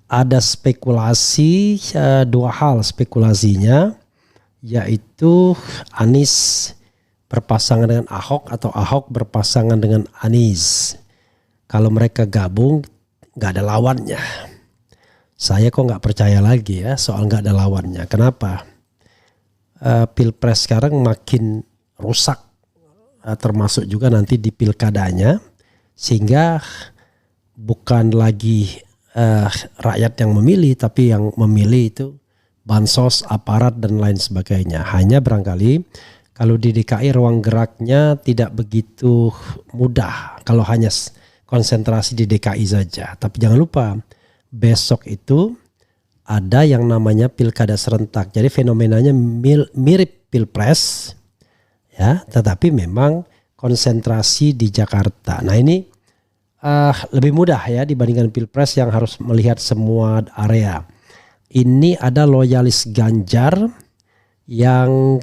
ada spekulasi, dua hal spekulasinya, yaitu Anies berpasangan dengan Ahok atau Ahok berpasangan dengan Anies. Kalau mereka gabung nggak ada lawannya. Saya kok nggak percaya lagi ya soal nggak ada lawannya. Kenapa? Pilpres sekarang makin rusak, termasuk juga nanti di pilkadanya, sehingga bukan lagi rakyat yang memilih, tapi yang memilih itu bansos, aparat dan lain sebagainya. Hanya barangkali kalau di DKI ruang geraknya tidak begitu mudah kalau hanya konsentrasi di DKI saja. Tapi jangan lupa besok itu ada yang namanya pilkada serentak. Jadi fenomenanya mirip pilpres ya, tetapi memang konsentrasi di Jakarta. Nah ini lebih mudah ya dibandingkan pilpres yang harus melihat semua area. Ini ada loyalis Ganjar yang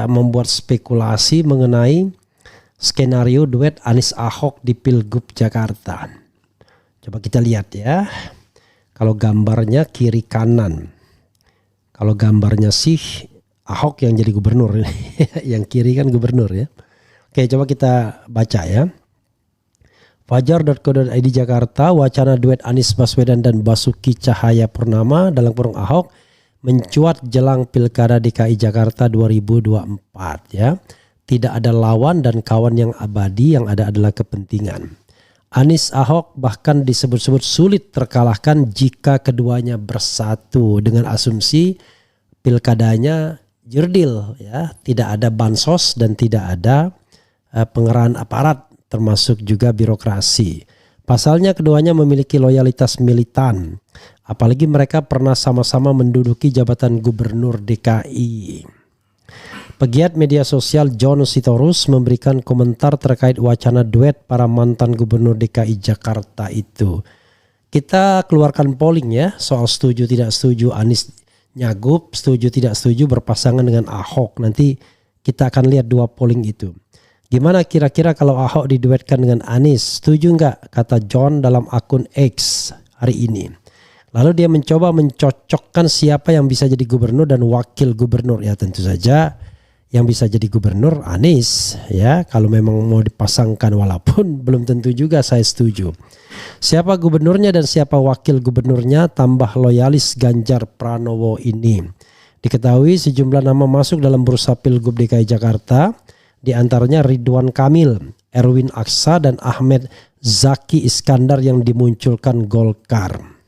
membuat spekulasi mengenai skenario duet Anies Ahok di Pilgub Jakarta. Coba kita lihat ya. Kalau gambarnya kiri kanan. Kalau gambarnya sih Ahok yang jadi gubernur. Yang kiri kan gubernur ya. Oke, coba kita baca ya. Fajar.co.id Jakarta, wacana duet Anies Baswedan dan Basuki Cahayapurnama dalam kurung Ahok mencuat jelang Pilkada DKI Jakarta 2024 ya. Tidak ada lawan dan kawan yang abadi, yang ada adalah kepentingan. Anies Ahok bahkan disebut-sebut sulit terkalahkan jika keduanya bersatu, dengan asumsi pilkadanya jurdil ya, tidak ada bansos dan tidak ada pengerahan aparat termasuk juga birokrasi. Pasalnya keduanya memiliki loyalitas militan, apalagi mereka pernah sama-sama menduduki jabatan gubernur DKI. Pegiat media sosial John Sitorus memberikan komentar terkait wacana duet para mantan gubernur DKI Jakarta itu. Kita keluarkan polling ya soal setuju tidak setuju Anies nyagup, setuju tidak setuju berpasangan dengan Ahok. Nanti kita akan lihat dua polling itu. Gimana kira-kira kalau Ahok diduetkan dengan Anies? Setuju nggak? Kata John dalam akun X hari ini. Lalu dia mencoba mencocokkan siapa yang bisa jadi gubernur dan wakil gubernur. Ya tentu saja yang bisa jadi gubernur Anies ya, kalau memang mau dipasangkan, walaupun belum tentu juga saya setuju. Siapa gubernurnya dan siapa wakil gubernurnya tambah loyalis Ganjar Pranowo ini. Diketahui sejumlah nama masuk dalam bursa Pilgub DKI Jakarta, di antaranya Ridwan Kamil, Erwin Aksa dan Ahmed Zaki Iskandar yang dimunculkan Golkar.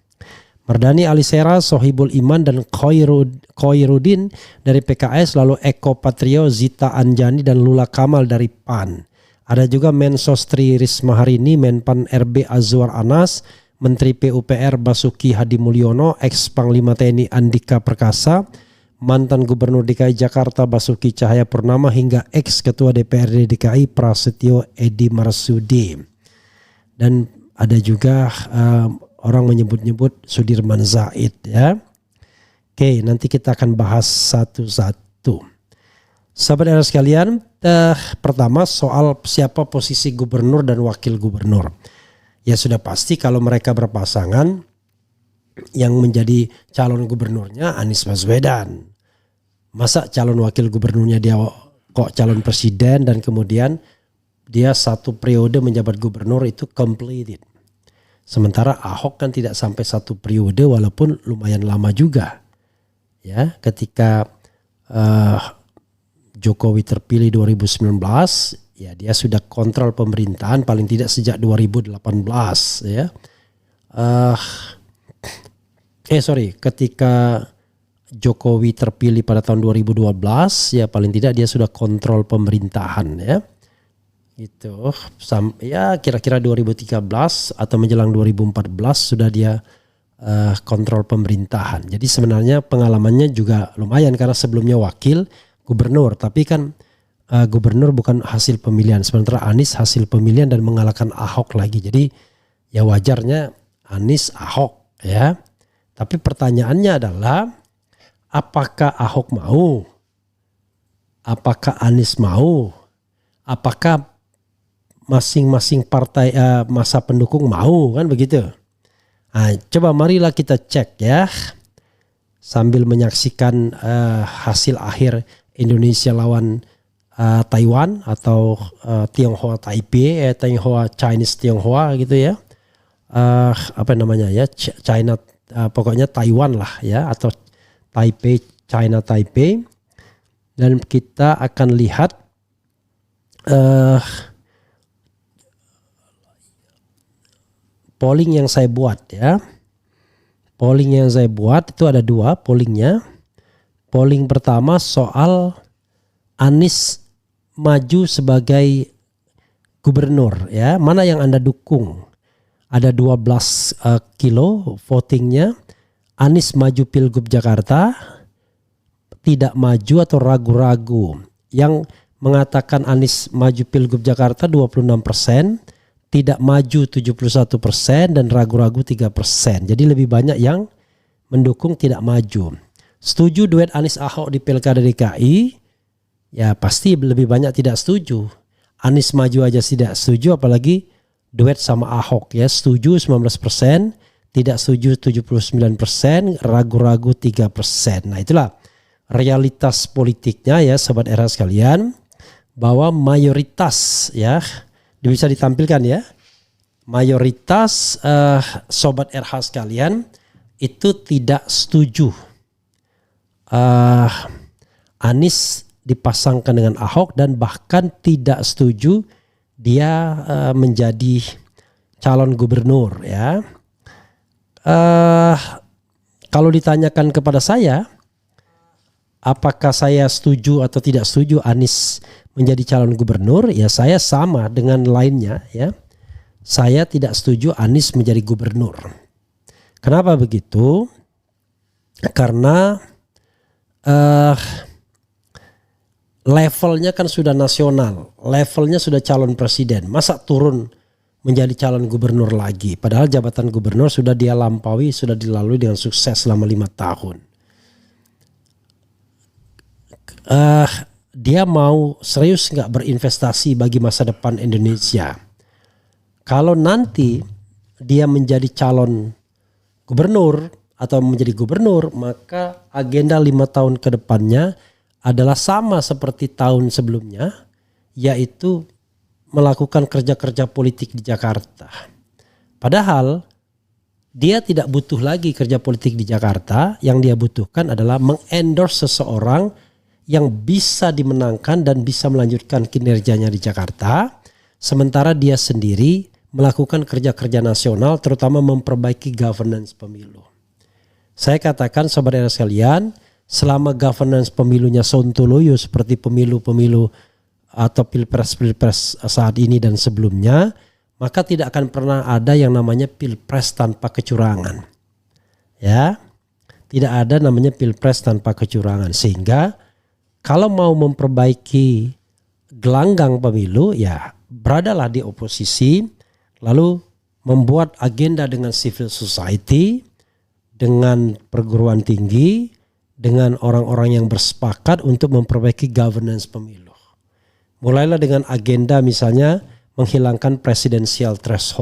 Mardani Alisera, Sohibul Iman dan Khoirudin dari PKS, lalu Eko Patrio, Zita Anjani dan Lula Kamal dari PAN. Ada juga Mensos Tri Risma Harini, Menpan RB Azwar Anas, Menteri PUPR Basuki Hadi Mulyono, ex-Panglima TNI Andika Perkasa, mantan Gubernur DKI Jakarta Basuki Cahayapurnama hingga ex-Ketua DPRD DKI Prasetyo Edi Marsudi. Dan ada juga orang menyebut-nyebut Sudirman Zaid ya. Oke, nanti kita akan bahas satu-satu. Sahabat era sekalian, pertama soal siapa posisi gubernur dan wakil gubernur. Ya sudah pasti kalau mereka berpasangan, yang menjadi calon gubernurnya Anies Baswedan. Masa calon wakil gubernurnya dia kok calon presiden dan kemudian dia satu periode menjabat gubernur itu completed. Sementara Ahok kan tidak sampai satu periode walaupun lumayan lama juga. Ya, ketika Jokowi terpilih 2019, ya dia sudah kontrol pemerintahan paling tidak sejak 2018 ya. Ketika Jokowi terpilih pada tahun 2012 ya paling tidak dia sudah kontrol pemerintahan ya. Itu ya kira-kira 2013 atau menjelang 2014 sudah dia kontrol pemerintahan. Jadi sebenarnya pengalamannya juga lumayan karena sebelumnya wakil gubernur, tapi kan gubernur bukan hasil pemilihan, sementara Anies hasil pemilihan dan mengalahkan Ahok lagi. Jadi ya wajarnya Anies Ahok ya. Tapi pertanyaannya adalah apakah Ahok mau? Apakah Anies mau? Apakah masing-masing partai masa pendukung mau, kan begitu? Nah, coba marilah kita cek ya, sambil menyaksikan hasil akhir Indonesia lawan Taiwan atau Tionghoa Taipei, Tionghoa Chinese Tionghoa gitu ya, apa namanya ya, China, pokoknya Taiwan lah ya, atau Taipei, China Taipei, dan kita akan lihat polling yang saya buat ya. Polling yang saya buat itu ada 2 pollingnya. Polling pertama soal Anies maju sebagai gubernur ya. Mana yang Anda dukung? Ada 12 kilo votingnya. Anies maju Pilgub Jakarta, tidak maju atau ragu-ragu. Yang mengatakan Anies maju Pilgub Jakarta 26%. Tidak maju 71% dan ragu-ragu 3%. Jadi lebih banyak yang mendukung tidak maju. Setuju duet Anies Ahok di Pilkada DKI? Ya pasti lebih banyak tidak setuju. Anies maju aja tidak setuju, apalagi duet sama Ahok ya. Setuju 19%, tidak setuju 79%, ragu-ragu 3%. Nah itulah realitas politiknya ya Sobat RH sekalian, bahwa mayoritas ya, bisa ditampilkan ya, mayoritas Sobat RH sekalian itu tidak setuju Anies dipasangkan dengan Ahok, dan bahkan tidak setuju dia menjadi calon gubernur ya. Kalau ditanyakan kepada saya, apakah saya setuju atau tidak setuju Anies menjadi calon gubernur? Ya saya sama dengan lainnya ya. Saya tidak setuju Anies menjadi gubernur. Kenapa begitu? Karena levelnya kan sudah nasional, levelnya sudah calon presiden. Masa turun menjadi calon gubernur lagi? Padahal jabatan gubernur sudah dia lampaui, sudah dilalui dengan sukses selama 5 tahun. Dia mau serius nggak berinvestasi bagi masa depan Indonesia? Kalau nanti dia menjadi calon gubernur atau menjadi gubernur, maka agenda 5 tahun ke depannya adalah sama seperti tahun sebelumnya, yaitu melakukan kerja-kerja politik di Jakarta. Padahal dia tidak butuh lagi kerja politik di Jakarta. Yang dia butuhkan adalah mengendorse seseorang yang bisa dimenangkan dan bisa melanjutkan kinerjanya di Jakarta, sementara dia sendiri melakukan kerja-kerja nasional, terutama memperbaiki governance pemilu. Saya katakan Sobat RH sekalian, selama governance pemilunya sontoloyo seperti pemilu-pemilu atau pilpres-pilpres saat ini dan sebelumnya, maka tidak akan pernah ada yang namanya pilpres tanpa kecurangan. Ya, tidak ada namanya pilpres tanpa kecurangan. Sehingga kalau mau memperbaiki gelanggang pemilu, ya beradalah di oposisi, lalu membuat agenda dengan civil society, dengan perguruan tinggi, dengan orang-orang yang bersepakat untuk memperbaiki governance pemilu. Mulailah dengan agenda misalnya menghilangkan presidensial threshold.